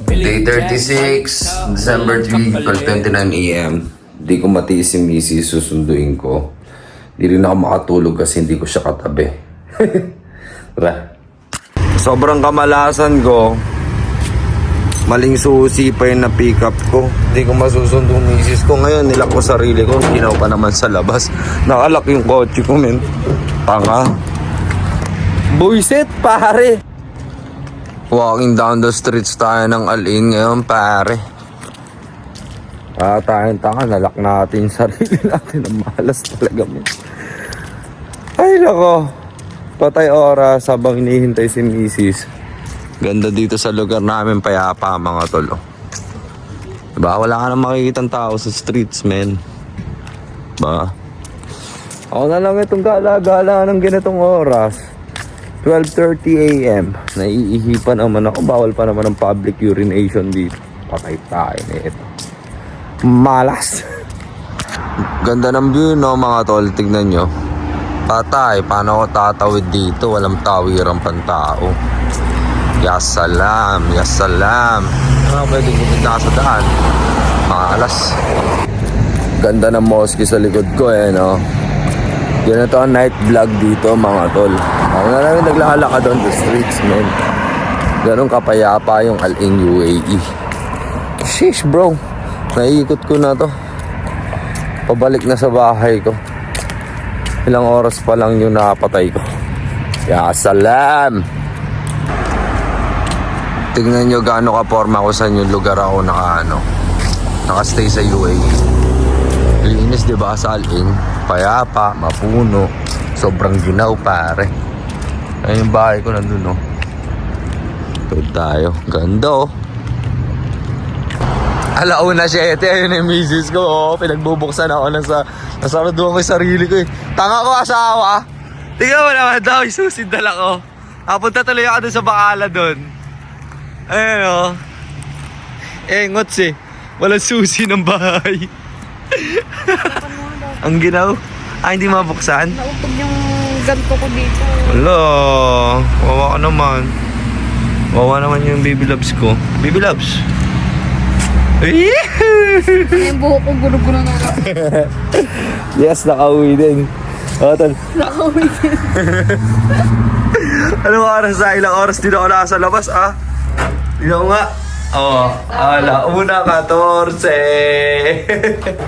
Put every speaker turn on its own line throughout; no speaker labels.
Day 36, December 3, 12:29 a.m. Di ko matiis si Missy, susunduin ko. Di rin ako makatulog kasi hindi ko siya katabi. Tara. Sobrang kamalasan ko. Maling susi pa yung na-pick up ko. Di ko masusundo yung misis ko. Ngayon, nilak ko sarili ko. Ginaw pa naman sa labas. Nakalak yung kotse ko, men. Tanga. Buisit, pare. Walking down the streets tayo ng Al-Ain ngayon, pare. Tayong tanga, nalak natin yung sarili natin. Ang malas talaga, men. Ay, nako. Patay oras habang hinihintay si misis. Ganda dito sa lugar namin, payapa mga tol. Diba? Wala ka nang makikitang tao sa streets, men. Diba? Ako na lang itong gala-gala ng ganitong oras. 12:30 a.m. Naiihipan naman ako. Bawal pa naman ang public urination dito. Patay tayo na ito. Malas. Ganda ng view, no, mga tol. Tignan nyo. Patay, paano ako tatawid dito? Walang tawirang pantao. Yasalam, yasalam. Ano pwede pupunta sa daan? Malas. Ganda ng mosque sa likod ko, no? Ganito ang night vlog dito, mga tol. Ako na lang naglalakad doon the streets, man. Ganun kapayapa yung Al-Ain, UAE. Sheesh, bro. Naiikot ko na to. Pabalik na sa bahay ko. Ilang oras pa lang yung nakapatay ko. Yasalam. Tignan nyo gaano ka-forma ko sa yung lugar ako nakastay sa UAE. Linis, diba, sa Al-Ain? Payapa, mapuno, sobrang ginaw, pare. Ayun yung bahay ko nandun, no. Tulad tayo. Ganda, oh. Alauna 7, ayun yung misis ko, oh. Pinagbubuksan ako nasaraduhan ko yung sarili ko, eh. Tanga ko asawa. Tingnan mo naman daw, isusid dala ko. Napunta tuloy ako dun sa Bacala dun. Ayun, oh. Ngots, eh. Walang susi ng bahay. Ang ginaw. Hindi mabuksan.
Naupog yung ganto ko dito.
Wala. Wawa ka naman. Wawa naman yung baby loves ko. Baby loves.
Ay, yung buhok ko gulo-gulo na ako.
Yes, nakauwi din.
Nakauwi din.
Anong oras na? Ilang oras din ako nasa labas, ah? Tingnan nga. Una 14.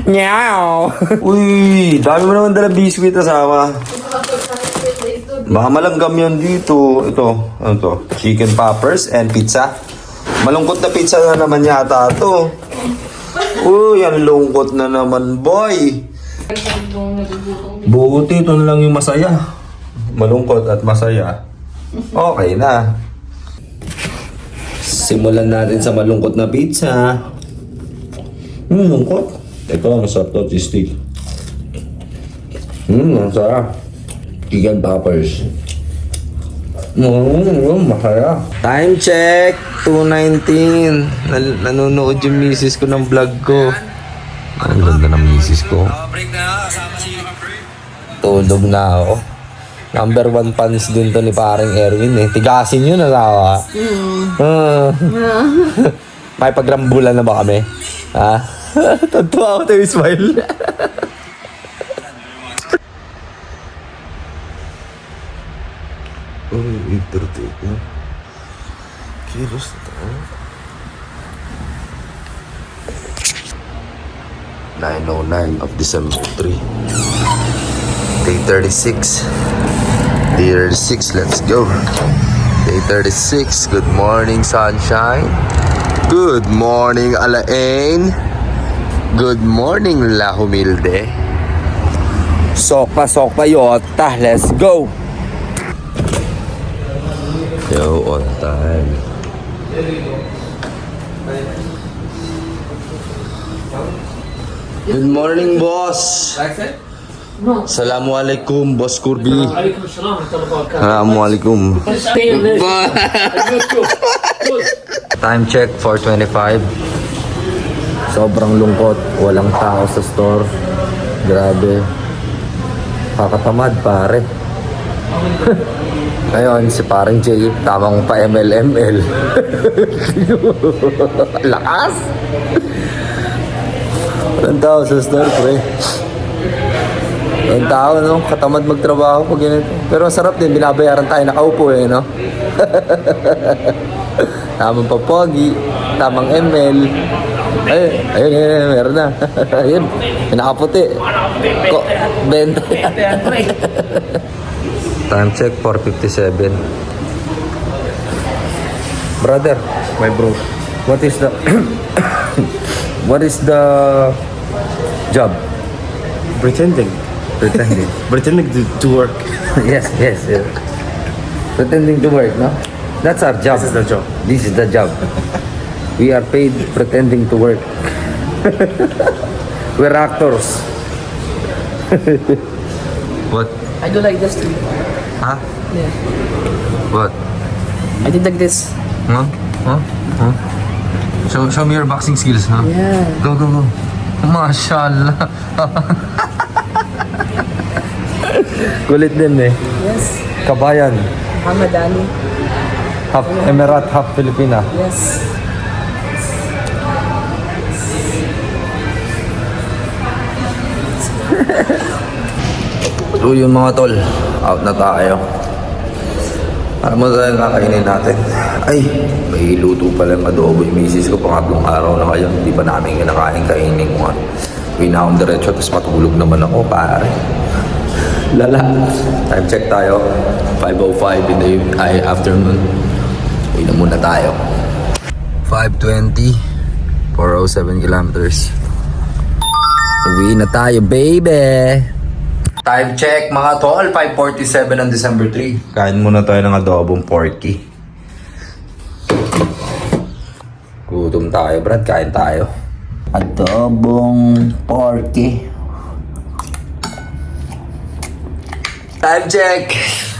Nyaw! Uy, dami mo naman dala biscuit, asawa. Baka malanggam yun dito. Ito, ano to? Chicken poppers and pizza. Malungkot na pizza na naman yata to. Uy, ang lungkot na naman, boy. Buti, ito na lang yung masaya. Malungkot at masaya. Okay na. Simulan natin sa malungkot na pizza. Lungkot. Ito, masarap to, cheese stick. Masarap. Chicken poppers. Masarap. Time check, 2:19. Nanonood yung misis ko ng vlog ko. Ang ganda ng misis ko. Tulog na ako. Number 1 fans din to ni parang Erwin, eh. Tigasin yun, asawa. May pagrambulan na ba kami? Ha? Tatuwa ako tayo, smile. Internet na. Kilos na tayo. 9:09 of December 3. Day 36. Day 36, let's go. Day 36, good morning, sunshine. Good morning, Al-Ain. Good morning, La Humilde. Sokpa yota, let's go. Yo, on time. Good morning, boss. Assalamualaikum, Boss Kurbi. Assalamualaikum. Time check, 4:25. Sobrang lungkot. Walang tao sa store. Grabe. Kakatamad, pare. Ngayon, si parang Jay, tamang pa ML. Lakas! Walang tao sa store, pre. Walang tao, no? Katamad magtrabaho pag ganito. Pero ang sarap din, binabayaran tayo nakaupo eh, no? Tamang papogi, tamang ML. Ayun, meron na. Ayun, nakaputi. 20. Time check, 4:57. Brother,
My bro,
what is the what is the job?
pretending to work.
yes. Pretending to work, no? That's our job.
This is the job.
This is the job. We are paid pretending to work. We're actors. What?
I do like this too.
Huh?
Yeah.
What?
I did like this.
Huh? Show me your boxing skills, huh?
Yeah.
Go. Mashallah. Kulit din eh.
Yes.
Kabayan.
Muhammad Ali.
Half Emirat, half Filipina.
Yes.
So yun mga tol, out na tayo. Ano mo tayo kakainin natin? Ay, may luto pala yung adobo yung misis ko. Pangatlong araw na kayo, hindi pa namin kinakain, kainin ko. Uwi na akong diretso, tapos matulog naman ako, pare. Lala. Time check tayo. 5:05 in the afternoon. Uwi na muna tayo. 5:20. 407 kilometers. Uwi na tayo, baby! Time check mga tol, 5:47 on December 3. Kain muna tayo ng adobong porky. Gutom tayo, Brad. Kain tayo. Adobong porky. Time check!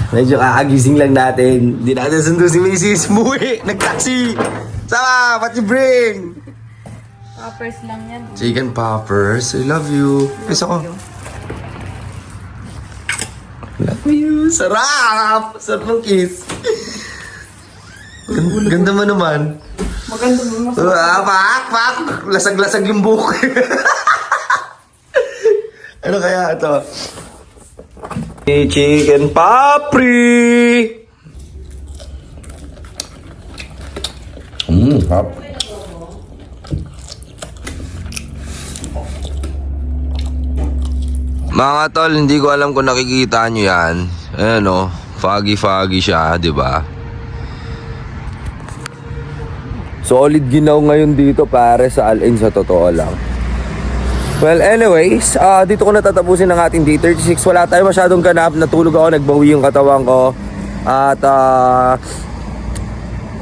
Medyo kakagising lang natin. Di natin sundo si Mrs. Muwi. Nag-taxi! Sama! What you bring?
Poppers lang yan.
Chicken poppers. I love you. Kiss ako. Love you. Sarap! Sarap ng kiss. Ganda mo naman.
Maganda mo mo.
Pak! Lasag-lasag yung buhok. Ano kaya ito? Chicken papri! Hap. Mga tol, hindi ko alam kung nakikita nyo yan. Ayan o, foggy siya, di ba? Solid ginaw ngayon dito pare sa Al-Ain sa totoo lang. Well anyways, dito ko natatapusin ang ating day 36. Wala tayo masyadong ganap, natulog ako, nagbawi yung katawan ko. At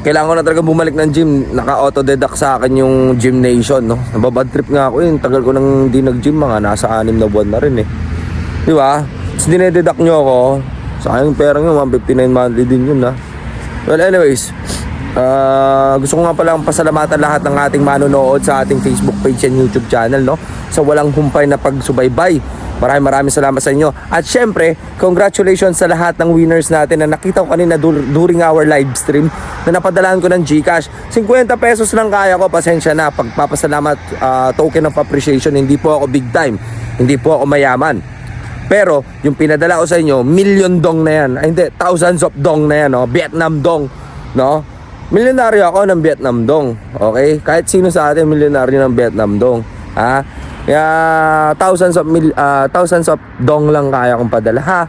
kailangan ko na talaga bumalik ng gym. Naka-autodeduct sa akin yung Gymnation, no? Nababad trip nga ako yun. Tagal ko nang di nag-gym, mga nasa 6 na buwan na rin eh. Di ba? Tapos dinededuct nyo ako. Sa akin yung perang yun, 159 monthly din yun, ha? Well anyways, gusto ko nga palang pasalamatan lahat ng ating manonood sa ating Facebook page and YouTube channel, no? Sa walang humpay na pagsubaybay. Maraming salamat sa inyo. At syempre, congratulations sa lahat ng winners natin na nakita ko kanina during our live stream na napadalaan ko ng GCash. 50 pesos lang kaya ko, pasensya na. Pagpapasalamat, token of appreciation, hindi po ako big time. Hindi po ako mayaman. Pero, yung pinadala ko sa inyo, million dong na yan. Ay, hindi, thousands of dong na yan, no? Vietnam dong, no? Milyonaryo ako ng Vietnam dong. Okay? Kahit sino sa atin milyonaryo ng Vietnam dong. Ha? Kaya thousands of dong lang kaya kong padala, ha?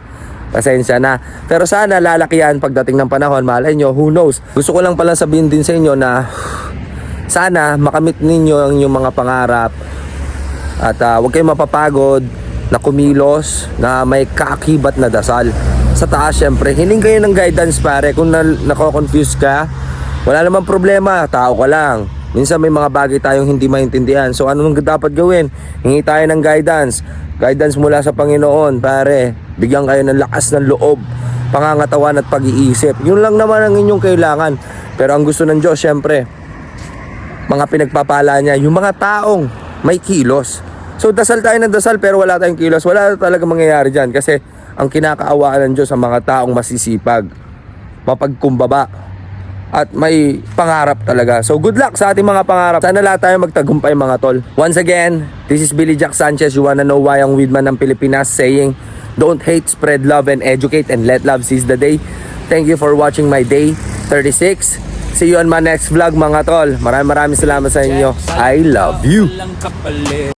Pasensya na. Pero sana lalaki yan pagdating ng panahon. Malay nyo, who knows? Gusto ko lang pala sabihin din sa inyo na sana makamit ninyo ang inyong mga pangarap. At huwag kayong mapapagod na kumilos, na may kaakibat na dasal. Sa taas, syempre, hiling kayo ng guidance, pare. Kung nako-confuse ka, wala namang problema, tao ka lang. Minsan may mga bagay tayong hindi maintindihan. So ano nang dapat gawin? Hingi tayo ng guidance. Guidance mula sa Panginoon, pare. Bigyan kayo ng lakas ng loob, pangangatawan at pag-iisip. Yun lang naman ang inyong kailangan. Pero ang gusto ng Diyos, syempre, mga pinagpapala niya, yung mga taong may kilos. So dasal tayo ng dasal pero wala tayong kilos. Wala talaga mangyayari dyan kasi ang kinakaawaan ng Diyos ang mga taong masisipag. mapagkumbaba, at may pangarap talaga. So good luck sa ating mga pangarap. Sana lahat tayo magtagumpay mga tol. Once again, this is Billy Jack Sanchez. You wanna know why ang weedman ng Pilipinas saying, don't hate, spread love, and educate, and let love seize the day. Thank you for watching my day 36. See you on my next vlog mga tol. Maraming salamat sa inyo. I love you.